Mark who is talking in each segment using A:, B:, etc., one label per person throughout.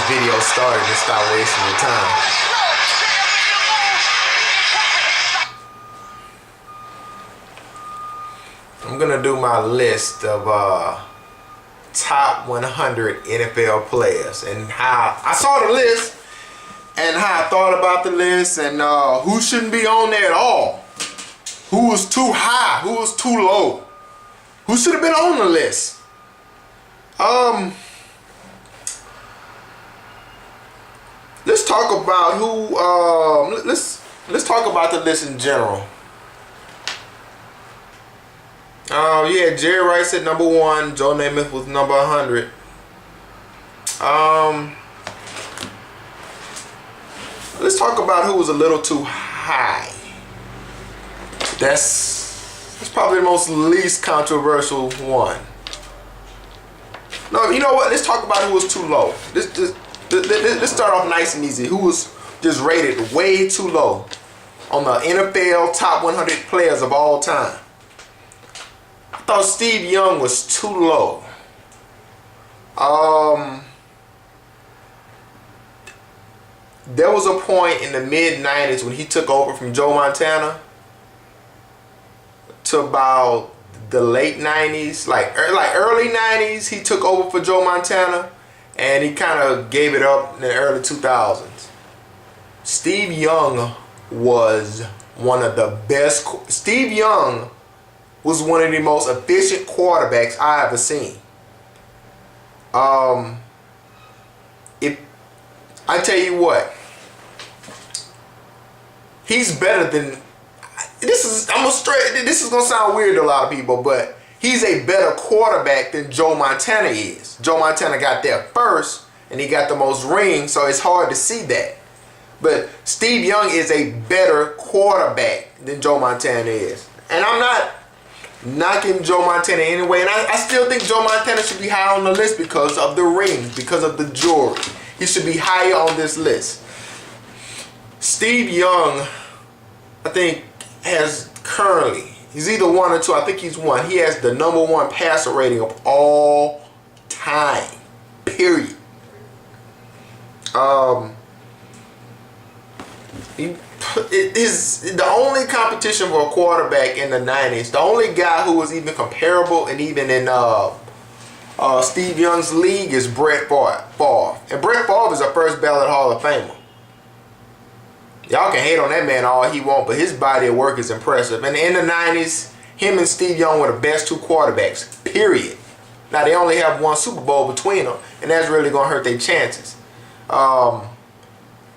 A: video started and stop wasting your time. I'm gonna do my list of top 100 NFL players and how I saw the list and how I thought about the list and who shouldn't be on there at all, who was too high, who was too low, who should have been on the list. Let's talk about who. Let's talk about the list in general. Yeah, Jerry Rice at number 1. Joe Namath was number 100. Let's talk about who was a little too high. That's probably the most least controversial one. No, you know what? Let's talk about who was too low. Let's start off nice and easy. Who was just rated way too low on the NFL top 100 players of all time? I thought Steve Young was too low. There was a point in the mid-90s when he took over from Joe Montana to about the late 90s, like early 90s, he took over for Joe Montana, and he kind of gave it up in the early 2000s. Steve Young was one of the best. Steve Young was one of the most efficient quarterbacks I ever seen. If I tell you what, he's better than. This is gonna sound weird to a lot of people, but he's a better quarterback than Joe Montana is. Joe Montana got there first, and he got the most rings, so it's hard to see that. But Steve Young is a better quarterback than Joe Montana is. And I'm not knocking Joe Montana anyway, and I still think Joe Montana should be high on the list because of the rings, because of the jewelry. He should be higher on this list. Steve Young, I think, has currently, he's either 1 or 2, I think he's 1. He has the number 1 passer rating of all time, period. The only competition for a quarterback in the 90s, the only guy who was even comparable and even in Steve Young's league is Brett Favre. And Brett Favre is a first ballot Hall of Famer. Y'all can hate on that man all he wants, but his body of work is impressive. And in the 90s, him and Steve Young were the best 2 quarterbacks, period. Now, they only have 1 Super Bowl between them, and that's really going to hurt their chances. The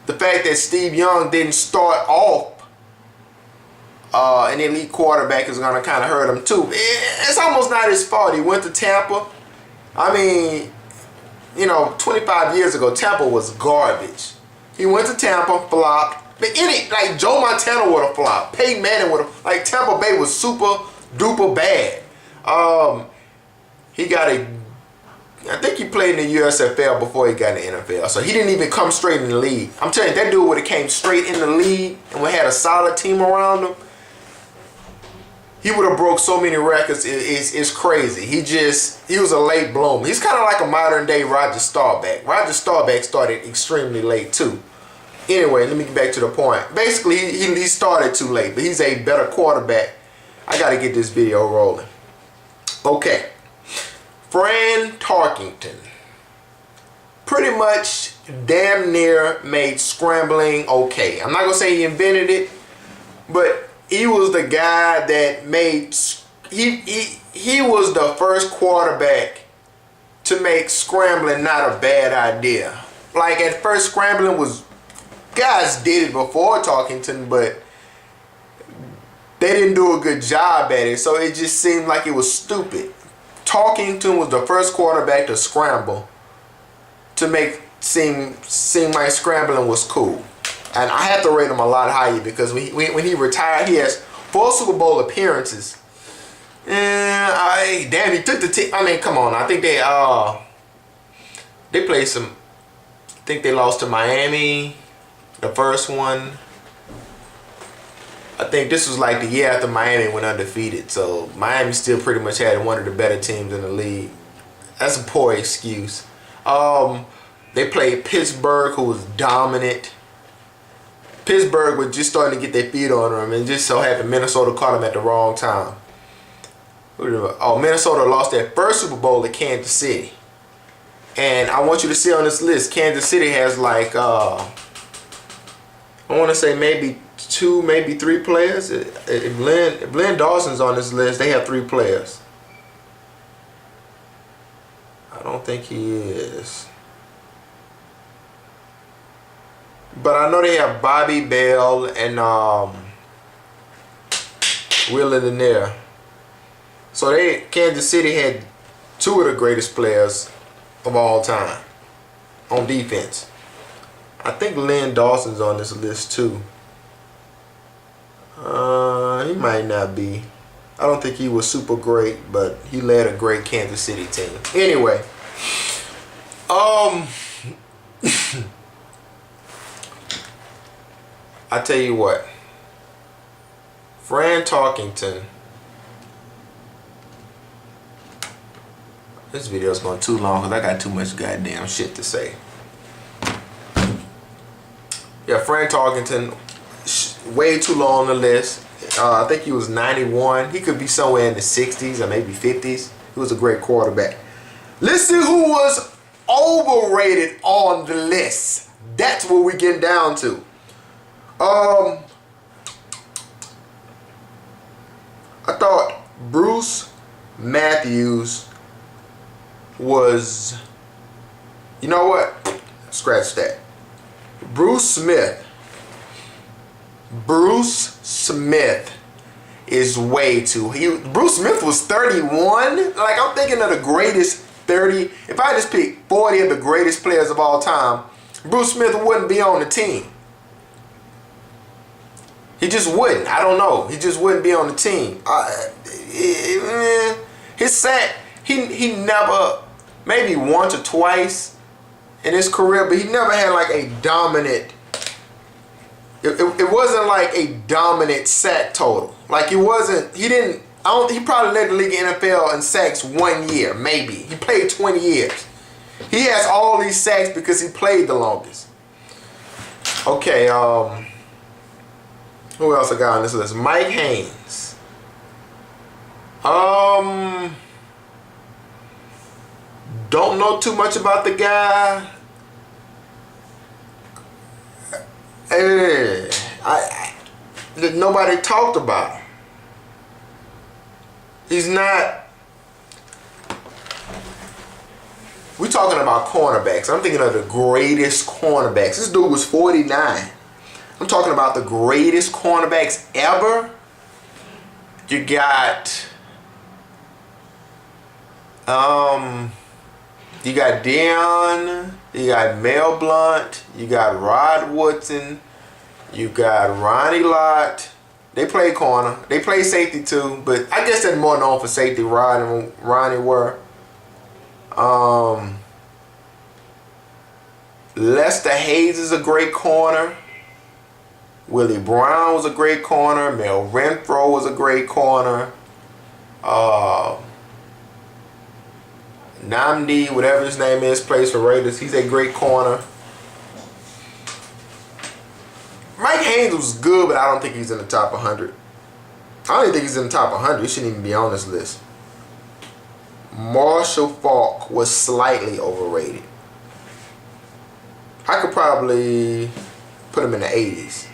A: fact that Steve Young didn't start off an elite quarterback is going to kind of hurt him, too. It's almost not his fault. He went to Tampa. I mean, 25 years ago, Tampa was garbage. He went to Tampa, flopped. Like Joe Montana would have flopped. Peyton Manning would have. Like Tampa Bay was super duper bad. I think he played in the USFL before he got in the NFL. So he didn't even come straight in the league. I'm telling you, that dude would have came straight in the league and we had a solid team around him. He would have broke so many records. It's crazy. He was a late bloomer. He's kind of like a modern day Roger Staubach. Roger Staubach started extremely late too. Anyway, let me get back to the point. Basically, he started too late, but he's a better quarterback. I got to get this video rolling. Okay. Fran Tarkenton pretty much damn near made scrambling okay. I'm not going to say he invented it, but he was the guy that made... He was the first quarterback to make scrambling not a bad idea. Like, at first, scrambling was... Guys did it before Tarkenton, but they didn't do a good job at it, so it just seemed like it was stupid. Tarkenton was the first quarterback to scramble to make seem like scrambling was cool. And I have to rate him a lot higher because when he retired, he has 4 Super Bowl appearances. And damn, he took the team. I mean, come on. I think they played some. I think they lost to Miami. The first one, I think this was like the year after Miami went undefeated. So Miami still pretty much had one of the better teams in the league. That's a poor excuse. They played Pittsburgh, who was dominant. Pittsburgh was just starting to get their feet on them, and just so happened Minnesota caught them at the wrong time. Oh, Minnesota lost their first Super Bowl to Kansas City. And I want you to see on this list, Kansas City has like, I want to say maybe 2, maybe 3 players. If Glenn Dawson's on this list, they have 3 players. I don't think he is. But I know they have Bobby Bell and Will in there. So Kansas City had 2 of the greatest players of all time on defense. I think Len Dawson's on this list too. He might not be. I don't think he was super great, but he led a great Kansas City team. Anyway, I tell you what, Fran Tarkenton. This video is going too long because I got too much goddamn shit to say. Yeah, Fran Tarkenton, way too long on the list. I think he was 91. He could be somewhere in the 60s or maybe 50s. He was a great quarterback. Let's see who was overrated on the list. That's what we're getting down to. I thought Bruce Matthews was, you know what? Scratch that. Bruce Smith is way too. Bruce Smith was 31. Like, I'm thinking of the greatest 30. If I just pick 40 of the greatest players of all time, Bruce Smith wouldn't be on the team. He just wouldn't. I don't know. He just wouldn't be on the team. His sack, he never, maybe once or twice in his career, but he never had like a dominant. It wasn't like a dominant sack total. Like he wasn't. He didn't. He probably led the league in NFL in sacks 1 year, maybe. He played 20 years. He has all these sacks because he played the longest. Okay. Who else I got on this list? Mike Haynes. Don't know too much about the guy. Nobody talked about him. He's not. We're talking about cornerbacks. I'm thinking of the greatest cornerbacks. This dude was 49. I'm talking about the greatest cornerbacks ever. You got Deion, you got Mel Blount, you got Rod Woodson, you got Ronnie Lott. They play corner. They play safety too, but I guess they're more known for safety. Rod and Ronnie were. Lester Hayes is a great corner. Willie Brown was a great corner. Mel Renfro was a great corner. Nnamdi, whatever his name is, plays for Raiders. He's a great corner. Mike Haynes was good, but I don't think he's in the top 100. I don't even think he's in the top 100. He shouldn't even be on this list. Marshall Faulk was slightly overrated. I could probably put him in the 80s.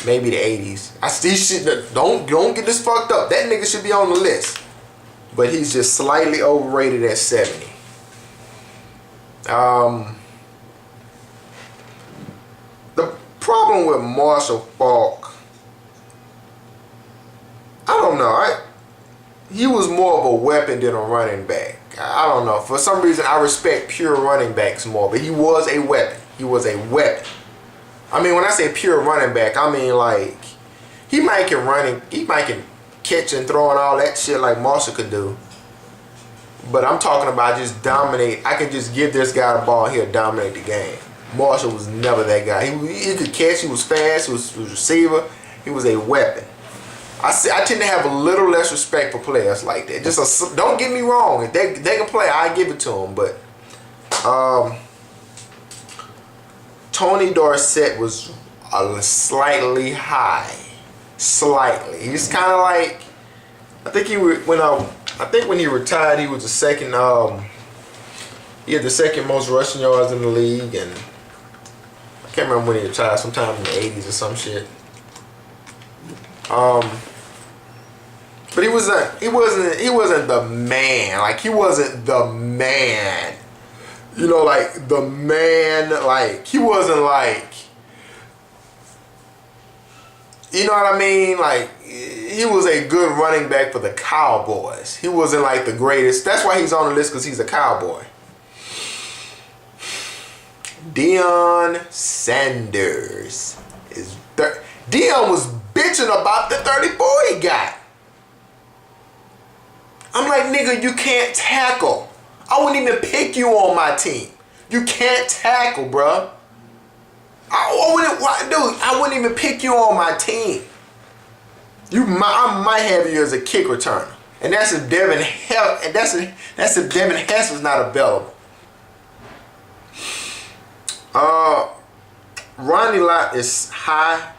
A: Maybe the 80s. He should, don't get this fucked up. That nigga should be on the list. But he's just slightly overrated at 70. The problem with Marshall Faulk, I don't know. He was more of a weapon than a running back. I don't know. For some reason, I respect pure running backs more. But he was a weapon. He was a weapon. I mean, when I say pure running back, I mean like he might can catch and throw and all that shit like Marshall could do. But I'm talking about just dominate. I could just give this guy the ball, he'll dominate the game. Marshall was never that guy. He could catch, he was fast, he was receiver, he was a weapon. I tend to have a little less respect for players like that. Don't get me wrong, if they can play, I give it to them. But Tony Dorsett was slightly high. Slightly. He's kind of like, I think when he retired, he was the second. He had the second most rushing yards in the league, and I can't remember when he retired. Sometime in the 80s or some shit. But he wasn't the man. Like, he wasn't the man. You know, like the man. Like, he wasn't like. You know what I mean? Like, he was a good running back for the Cowboys. He wasn't like the greatest. That's why he's on the list, because he's a Cowboy. Deion Sanders is Deion was bitching about the 34 he got. I'm like, nigga, you can't tackle. I wouldn't even pick you on my team. You can't tackle, bruh. I wouldn't even pick you on my team. I might have you as a kick returner, and that's if Devin Hess was not available. Ronnie Lott is high.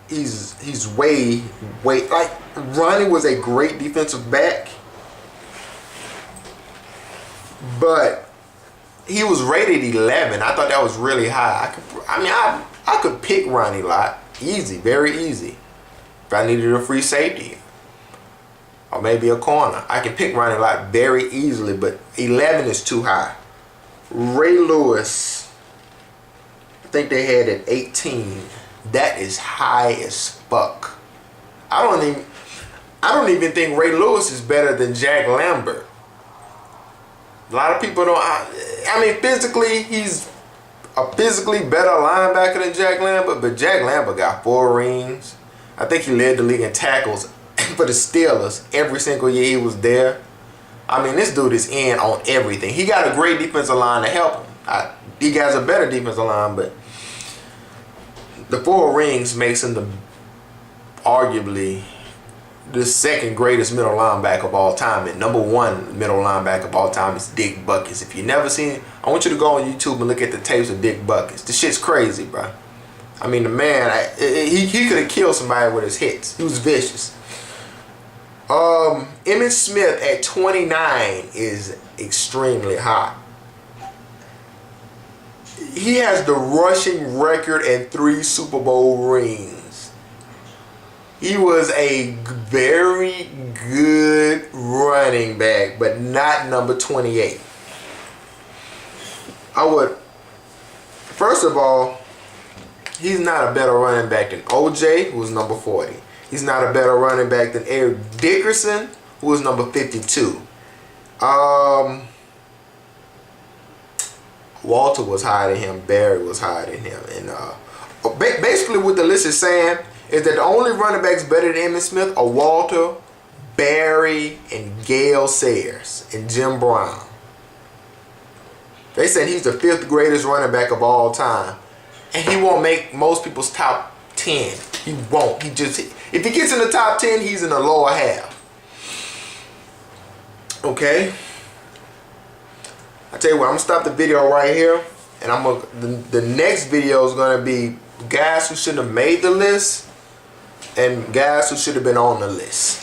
A: He's way like Ronnie was a great defensive back, but he was rated 11. I thought that was really high. I could pick Ronnie Lott easy, very easy. If I needed a free safety or maybe a corner, I can pick Ronnie Lott very easily, but 11 is too high. Ray Lewis, I think they had at 18. That is high as fuck. I don't even think Ray Lewis is better than Jack Lambert. A lot of people don't. I mean, physically, he's a physically better linebacker than Jack Lambert, but Jack Lambert got 4 rings. I think he led the league in tackles for the Steelers every single year he was there. I mean, this dude is in on everything. He got a great defensive line to help him. He has a better defensive line, but the 4 rings makes him arguably the second greatest middle linebacker of all time, and number 1 middle linebacker of all time is Dick Butkus. If you never seen it, I want you to go on YouTube and look at the tapes of Dick Butkus. This shit's crazy, bro. I mean, the man, he could have killed somebody with his hits. He was vicious. Emmitt Smith at 29 is extremely high. He has the rushing record and 3 Super Bowl rings. He was a very good running back, but not number 28. First of all, he's not a better running back than OJ, who was number 40. He's not a better running back than Eric Dickerson, who was number 52. Walter was higher than him. Barry was higher than him. And basically what the list is saying is that the only running backs better than Emmitt Smith are Walter, Barry, and Gale Sayers, and Jim Brown. They said he's the 5th greatest running back of all time. And he won't make most people's top 10. He won't. If he gets in the top 10, he's in the lower half. Okay? I tell you what, I'm gonna stop the video right here, and the next video is gonna be guys who shouldn't have made the list and guys who should have been on the list.